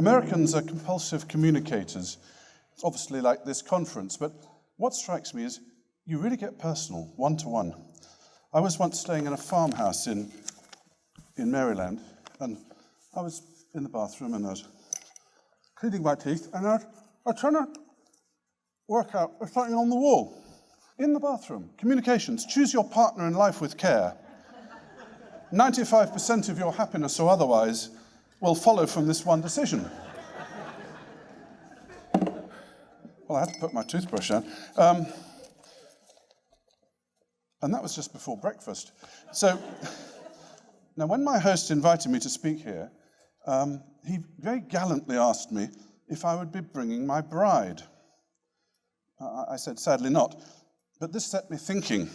Americans are compulsive communicators. It's obviously like this conference, but what strikes me is you really get personal, one-to-one. I was once staying in a farmhouse in Maryland, and I was in the bathroom and I was cleaning my teeth, and I was trying to work out something on the wall. In the bathroom, communications, choose your partner in life with care. 95% of your happiness or otherwise will follow from this one decision. Well, I had to put my toothbrush down. And that was just before breakfast. So, now when my host invited me to speak here, he very gallantly asked me if I would be bringing my bride. I said, sadly not. But this set me thinking.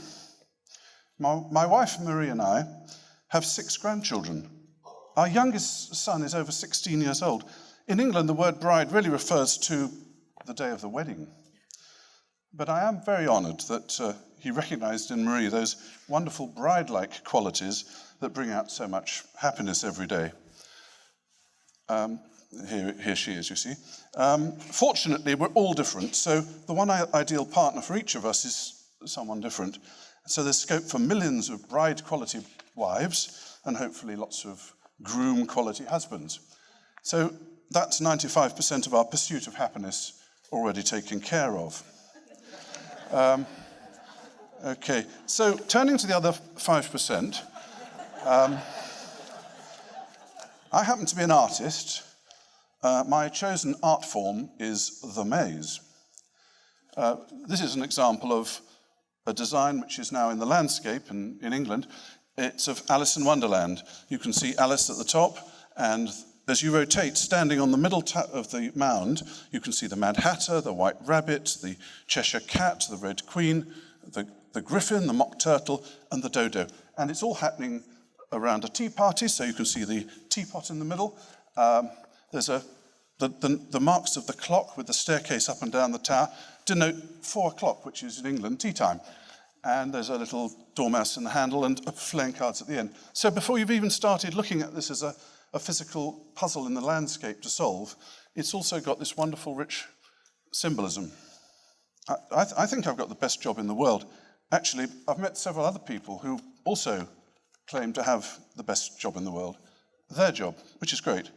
My wife, Marie, and I have 6 grandchildren. Our youngest son is over 16 years old. In England, the word bride really refers to the day of the wedding. But I am very honoured that he recognised in Marie those wonderful bride-like qualities that bring out so much happiness every day. Here she is, you see. Fortunately, we're all different, so the one ideal partner for each of us is someone different. So there's scope for millions of bride-quality wives and hopefully lots of groom-quality husbands. So that's 95% of our pursuit of happiness already taken care of. Okay, so turning to the other 5%, I happen to be an artist. My chosen art form is the maze. This is an example of a design which is now in the landscape in England. It's of Alice in Wonderland. You can see Alice at the top, and as you rotate, standing on the middle of the mound, you can see the Mad Hatter, the White Rabbit, the Cheshire Cat, the Red Queen, the Griffin, the Mock Turtle, and the Dodo. And it's all happening around a tea party, so you can see the teapot in the middle. There's the marks of the clock with the staircase up and down the tower denote 4 o'clock, which is in England tea time. And there's a little dormouse in the handle and playing cards at the end. So before you've even started looking at this as a physical puzzle in the landscape to solve, it's also got this wonderful, rich symbolism. I think I've got the best job in the world. Actually, I've met several other people who also claim to have the best job in the world, their job, which is great.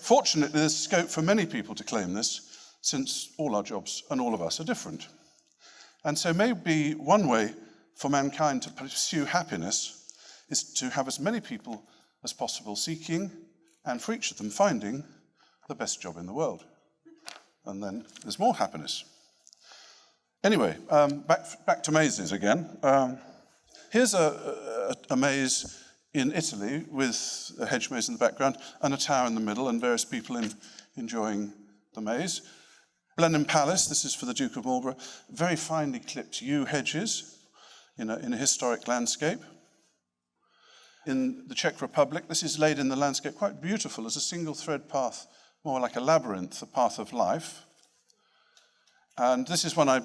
Fortunately, there's scope for many people to claim this, since all our jobs and all of us are different. And so maybe one way for mankind to pursue happiness is to have as many people as possible seeking, and for each of them finding, the best job in the world. And then there's more happiness. Anyway, back to mazes again. Here's a maze in Italy with a hedge maze in the background and a tower in the middle and various people enjoying the maze. Blenheim Palace, this is for the Duke of Marlborough, very finely clipped yew hedges in a historic landscape. In the Czech Republic, this is laid in the landscape quite beautiful as a single thread path, more like a labyrinth, a path of life. And this is one I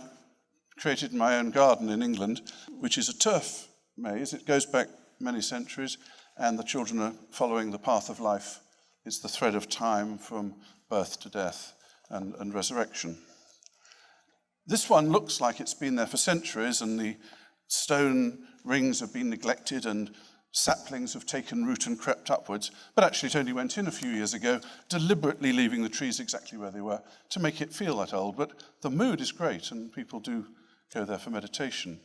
created in my own garden in England, which is a turf maze. It goes back many centuries, and the children are following the path of life. It's the thread of time from birth to death and resurrection. This one looks like it's been there for centuries, and the stone rings have been neglected and saplings have taken root and crept upwards, but actually it only went in a few years ago, deliberately leaving the trees exactly where they were to make it feel that old. But the mood is great, and people do go there for meditation.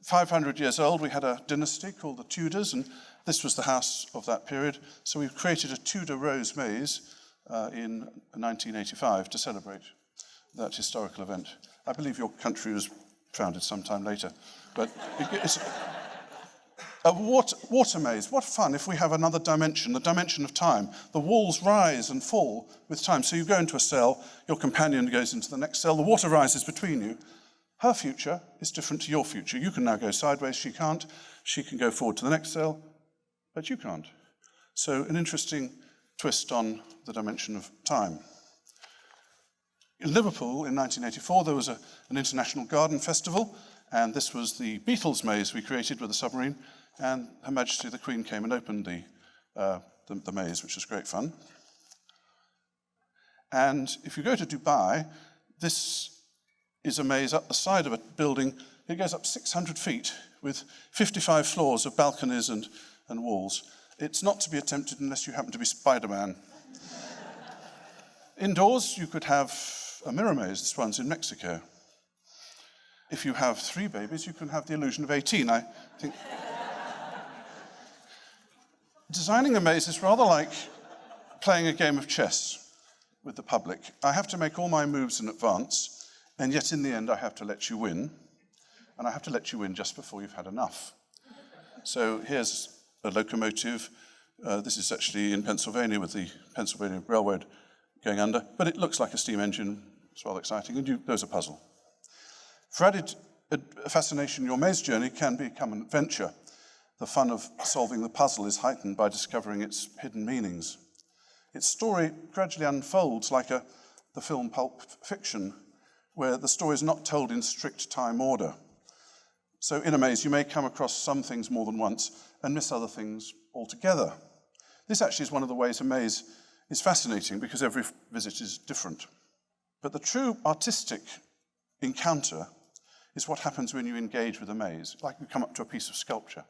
500 years old, we had a dynasty called the Tudors, and this was the house of that period. So we've created a Tudor rose maze in 1985 to celebrate that historical event. I believe your country was founded sometime later, but it's a water maze. What fun if we have another dimension, the dimension of time. The walls rise and fall with time. So you go into a cell, your companion goes into the next cell, the water rises between you. Her future is different to your future. You can now go sideways, she can't. She can go forward to the next cell, but you can't. So an interesting twist on the dimension of time. In Liverpool in 1984, there was an international garden festival, and this was the Beatles maze we created with a submarine, and Her Majesty the Queen came and opened the the maze, which is great fun. And if you go to Dubai, this is a maze up the side of a building. It goes up 600 feet with 55 floors of balconies and walls. It's not to be attempted unless you happen to be Spider-Man. Indoors, you could have a mirror maze. This one's in Mexico. If you have 3 babies, you can have the illusion of 18, I think. Designing a maze is rather like playing a game of chess with the public. I have to make all my moves in advance, and yet in the end I have to let you win, and I have to let you win just before you've had enough. So here's a locomotive. This is actually in Pennsylvania with the Pennsylvania Railroad going under, but it looks like a steam engine. It's rather exciting, and there's a puzzle. For added fascination, your maze journey can become an adventure. The fun of solving the puzzle is heightened by discovering its hidden meanings. Its story gradually unfolds like the film Pulp Fiction, where the story is not told in strict time order. So in a maze, you may come across some things more than once and miss other things altogether. This actually is one of the ways a maze is fascinating, because every visit is different. But the true artistic encounter is what happens when you engage with a maze. Like you come up to a piece of sculpture,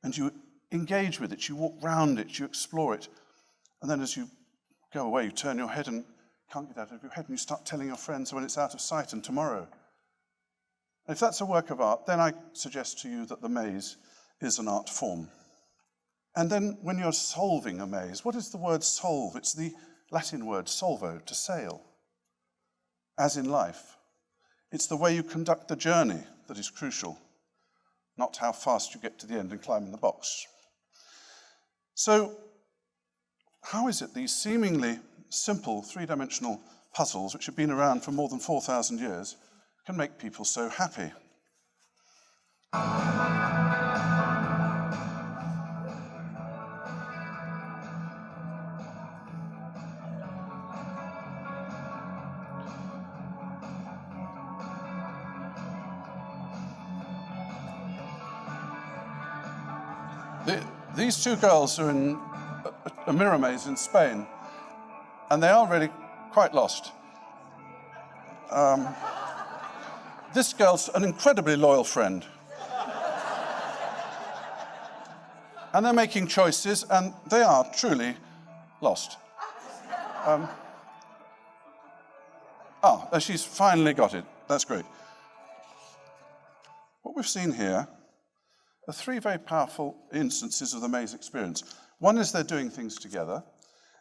and you engage with it, you walk round it, you explore it, and then as you go away, you turn your head and can't get out of your head, and you start telling your friends when it's out of sight and tomorrow. And if that's a work of art, then I suggest to you that the maze is an art form. And then when you're solving a maze, what is the word solve? It's the Latin word solvo, to sail. As in life, it's the way you conduct the journey that is crucial, not how fast you get to the end and climb in the box. So, how is it these seemingly simple three-dimensional puzzles, which have been around for more than 4,000 years, can make people so happy? These 2 girls are in a mirror maze in Spain, and they are really quite lost. This girl's an incredibly loyal friend. And they're making choices, and they are truly lost. She's finally got it. That's great. What we've seen here are 3 very powerful instances of the maze experience. One is they're doing things together,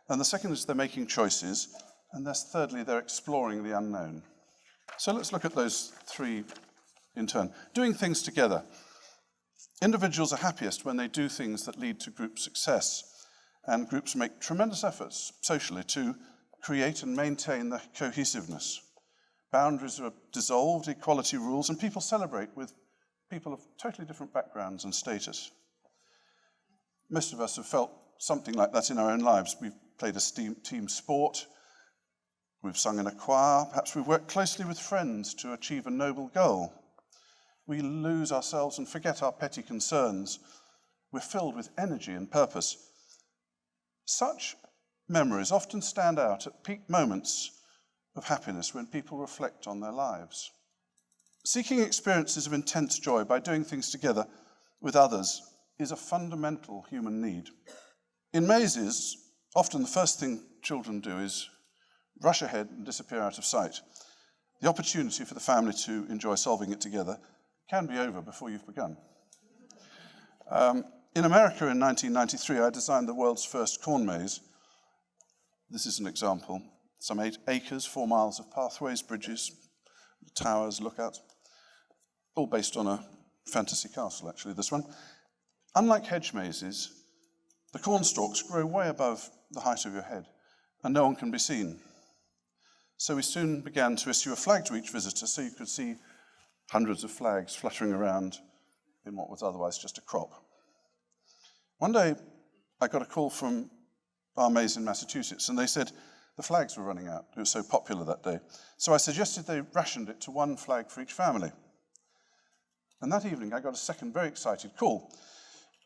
and the second is they're making choices, and thirdly, they're exploring the unknown. So let's look at those 3 in turn. Doing things together. Individuals are happiest when they do things that lead to group success, and groups make tremendous efforts socially to create and maintain the cohesiveness. Boundaries are dissolved, equality rules, and people celebrate with people of totally different backgrounds and status. Most of us have felt something like that in our own lives. We've played a team sport, we've sung in a choir, perhaps we've worked closely with friends to achieve a noble goal. We lose ourselves and forget our petty concerns. We're filled with energy and purpose. Such memories often stand out at peak moments of happiness when people reflect on their lives. Seeking experiences of intense joy by doing things together with others is a fundamental human need. In mazes, often the first thing children do is rush ahead and disappear out of sight. The opportunity for the family to enjoy solving it together can be over before you've begun. In America in 1993, I designed the world's first corn maze. This is an example. Some 8 acres, 4 miles of pathways, bridges, towers, lookouts, all based on a fantasy castle, actually, this one. Unlike hedge mazes, the corn stalks grow way above the height of your head, and no one can be seen. So we soon began to issue a flag to each visitor so you could see hundreds of flags fluttering around in what was otherwise just a crop. One day, I got a call from our maze in Massachusetts, and they said the flags were running out. It was so popular that day. So I suggested they rationed it to 1 flag for each family. And that evening, I got a second very excited call.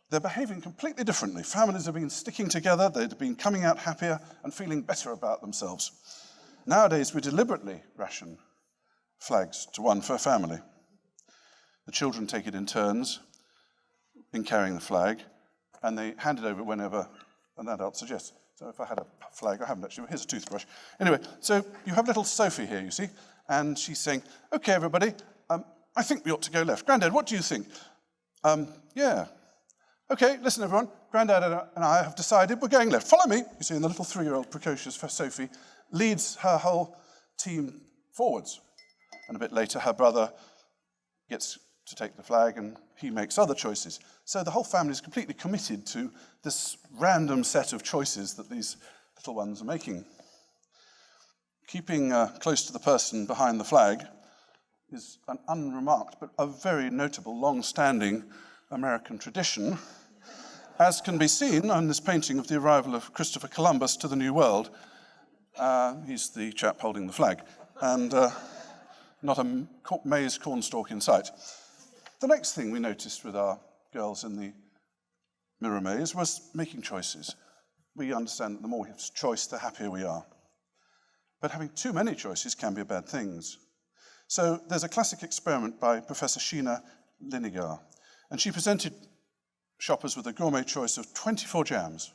they're behaving completely differently. Families have been sticking together, they've been coming out happier and feeling better about themselves. Nowadays, we deliberately ration flags to one per family. The children take it in turns in carrying the flag, and they hand it over whenever an adult suggests. So if I had a flag, I haven't actually, here's a toothbrush. Anyway, so you have little Sophie here, you see, and she's saying, okay, everybody, I think we ought to go left. Grandad, what do you think? Yeah. Okay, listen, everyone. Grandad and I have decided we're going left. Follow me. You see, and the little 3-year-old precocious Sophie leads her whole team forwards. And a bit later, her brother gets to take the flag, and he makes other choices. So the whole family is completely committed to this random set of choices that these little ones are making. Keeping close to the person behind the flag is an unremarked but a very notable, long-standing American tradition, as can be seen on this painting of the arrival of Christopher Columbus to the New World. He's the chap holding the flag, and not a maize cornstalk in sight. The next thing we noticed with our girls in the mirror maze was making choices. We understand that the more we have choice, the happier we are. But having too many choices can be bad things. So there's a classic experiment by Professor Sheena Linegar, and she presented shoppers with a gourmet choice of 24 jams.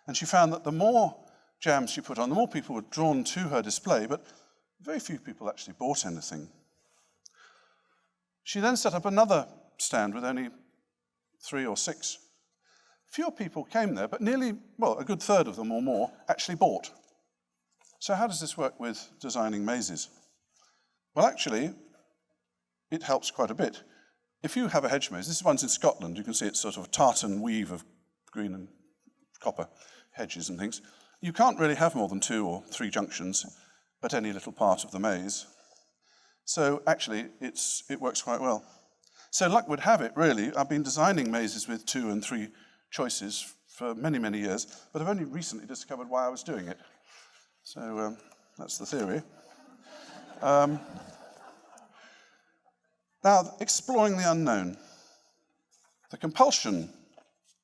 And she found that the more jams she put on, the more people were drawn to her display, but very few people actually bought anything. She then set up another stand with only 3 or 6. Fewer people came there, but nearly, well, a good third of them or more actually bought. So how does this work with designing mazes? Well, actually, it helps quite a bit. If you have a hedge maze, this one's in Scotland, you can see it's sort of a tartan weave of green and copper hedges and things. You can't really have more than 2 or 3 junctions at any little part of the maze. So actually, it works quite well. So luck would have it, really. I've been designing mazes with 2 and 3 choices for many, many years, but I've only recently discovered why I was doing it. So that's the theory. Now, exploring the unknown. The compulsion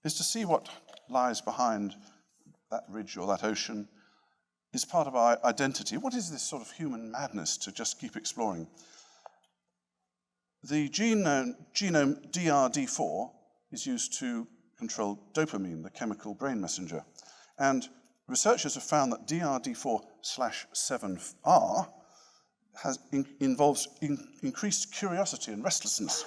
is to see what lies behind that ridge or that ocean is part of our identity. What is this sort of human madness to just keep exploring? The genome DRD4 is used to control dopamine, the chemical brain messenger. And researchers have found that DRD4/7R involves increased curiosity and restlessness.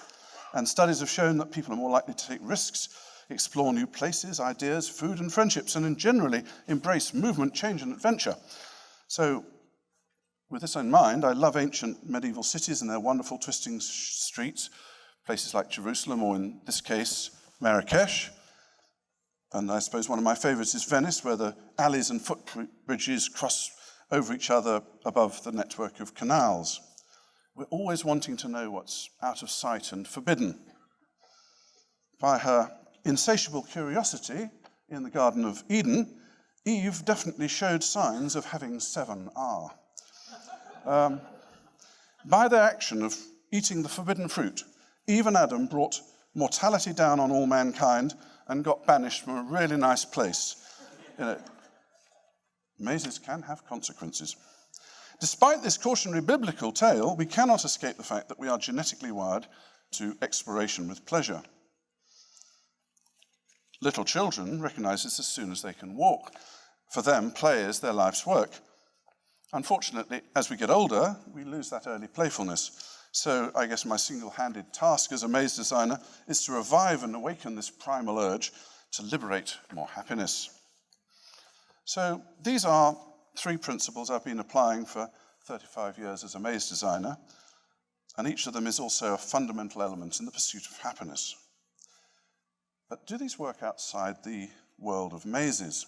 And studies have shown that people are more likely to take risks, explore new places, ideas, food, and friendships, and generally embrace movement, change, and adventure. So, with this in mind, I love ancient medieval cities and their wonderful twisting streets, places like Jerusalem, or in this case, Marrakesh. And I suppose one of my favorites is Venice, where the alleys and footbridges cross over each other above the network of canals. We're always wanting to know what's out of sight and forbidden. By her insatiable curiosity in the Garden of Eden, Eve definitely showed signs of having 7R. By their action of eating the forbidden fruit, Eve and Adam brought mortality down on all mankind and got banished from a really nice place. Mazes can have consequences. Despite this cautionary biblical tale, we cannot escape the fact that we are genetically wired to exploration with pleasure. Little children recognize this as soon as they can walk. For them, play is their life's work. Unfortunately, as we get older, we lose that early playfulness. So I guess my single-handed task as a maze designer is to revive and awaken this primal urge to liberate more happiness. So these are 3 principles I've been applying for 35 years as a maze designer, and each of them is also a fundamental element in the pursuit of happiness. But do these work outside the world of mazes?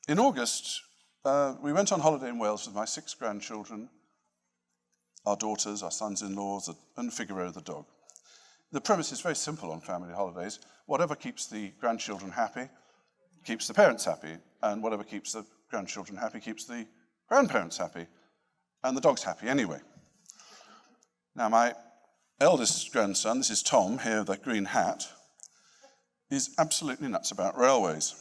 In August, we went on holiday in Wales with my 6 grandchildren, our daughters, our sons-in-laws, and Figaro the dog. The premise is very simple on family holidays. Whatever keeps the grandchildren happy keeps the parents happy, and whatever keeps the grandchildren happy keeps the grandparents happy, and the dog's happy anyway. Now, my eldest grandson, this is Tom, here with that green hat, is absolutely nuts about railways.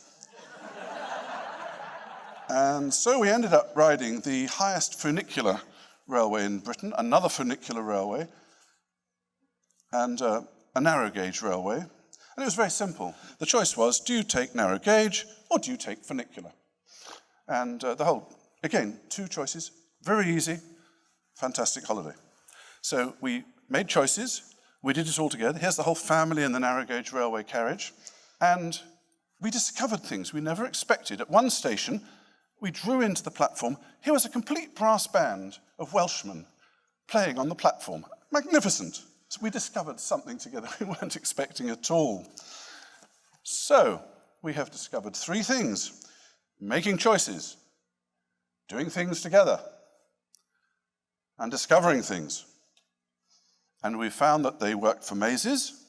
And so we ended up riding the highest funicular railway in Britain, another funicular railway, and a narrow gauge railway. And it was very simple. The choice was, do you take narrow gauge or do you take funicular? And again, two choices, very easy, fantastic holiday. So we made choices, we did it all together. Here's the whole family in the narrow gauge railway carriage. And we discovered things we never expected. At one station, we drew into the platform. Here was a complete brass band of Welshmen playing on the platform. Magnificent. So we discovered something together we weren't expecting at all. So we have discovered three things: making choices, doing things together, and discovering things. And we found that they work for mazes.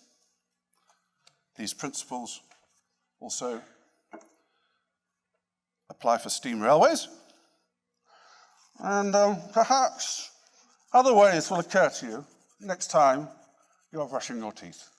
These principles also apply for steam railways. And perhaps other ways will occur to you next time you're brushing your teeth.